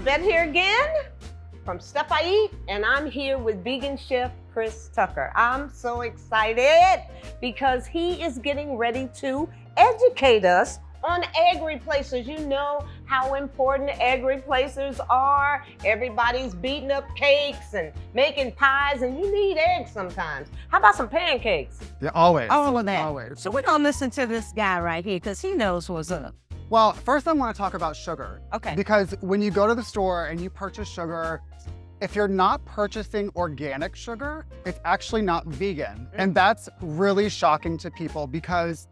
Babette here again from Stuff I Eat, and I'm here with vegan chef Chris Tucker. I'm so excited because he is getting ready to educate us on egg replacers. You know how important egg replacers are. Everybody's beating up cakes and making pies, and you need eggs sometimes. How about some pancakes? Yeah, always. All of that. Always. So we're gonna listen to this guy right here because he knows what's up. Well, first I want to talk about sugar. Okay. Because when you go to the store and you purchase sugar, if you're not purchasing organic sugar, it's actually not vegan. And that's really shocking to people because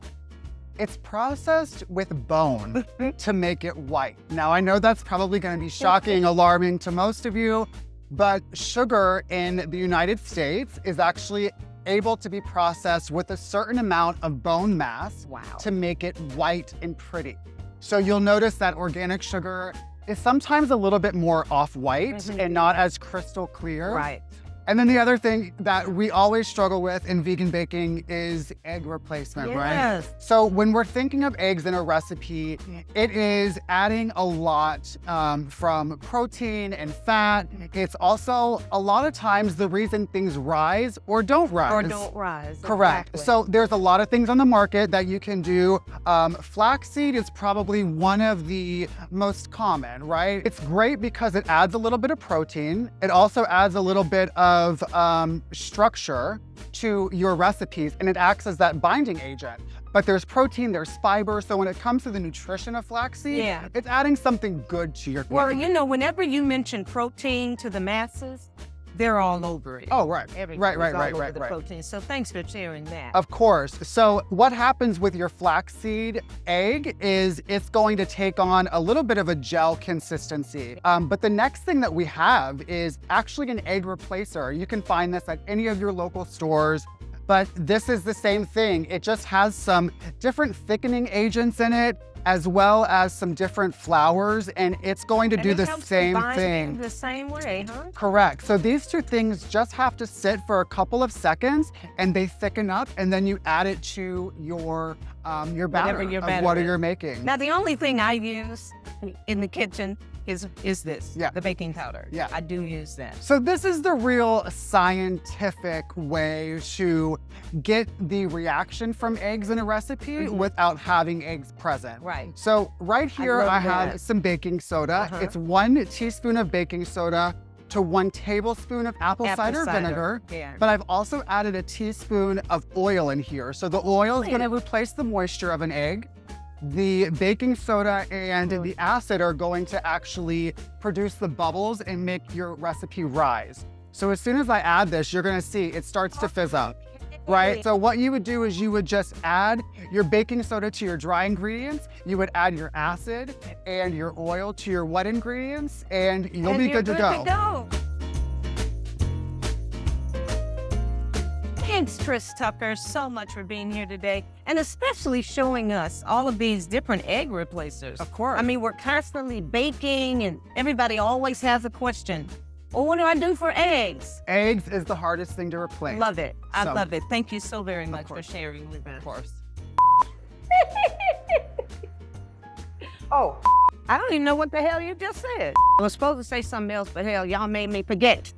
it's processed with bone to make it white. Now, I know that's probably going to be shocking, alarming to most of you, but sugar in the United States is actually able to be processed with a certain amount of bone mass to make it white and pretty. So you'll notice that organic sugar is sometimes a little bit more off-white and not as crystal clear. Right. And then the other thing that we always struggle with in vegan baking is egg replacement, right? Yes. So when we're thinking of eggs in a recipe, it is adding a lot from protein and fat. It's also a lot of times the reason things rise or don't rise. Or don't rise. Correct. Exactly. So there's a lot of things on the market that you can do. Flaxseed is probably one of the most common, right? It's great because it adds a little bit of protein. It also adds a little bit of structure to your recipes, and it acts as that binding agent. But there's protein, there's fiber, so when it comes to the nutrition of flaxseed, it's adding something good to your Well, cooking. you know, whenever you mention protein to the masses, they're all over it. Oh, right. Everybody's Right. all over the protein. So thanks for sharing that. Of course. So what happens with your flaxseed egg is it's going to take on a little bit of a gel consistency. But the next thing that we have is actually an egg replacer. You can find this at any of your local stores. But this is the same thing. It just has some different thickening agents in it, as well as some different flours, and it's going to do the same thing. The same way, huh? Correct. So these two things just have to sit for a couple of seconds, and they thicken up, and then you add it to your batter of what you're making. Now, the only thing I use in the kitchen is this, the baking powder. Yeah. I do use that. So this is the real scientific way to get the reaction from eggs in a recipe without having eggs present. Right. So right here I have that. some baking soda. It's 1 teaspoon of baking soda to 1 tablespoon of apple cider vinegar. Yeah. But I've also added a teaspoon of oil in here. So the oil is going to replace the moisture of an egg. The baking soda and the acid are going to actually produce the bubbles and make your recipe rise. So as soon as I add this, you're gonna see it starts to fizz up, right? So what you would do is you would just add your baking soda to your dry ingredients, you would add your acid and your oil to your wet ingredients, and you'll be good to go. Thanks, Chris Tucker, so much for being here today, and especially showing us all of these different egg replacers. Of course. I mean, we're constantly baking, and everybody always has a question. Well, what do I do for eggs? Eggs is the hardest thing to replace. Love it. I love it. Thank you so very much for sharing with us. Of course. Oh, I don't even know what the hell you just said. I was supposed to say something else, but hell, y'all made me forget.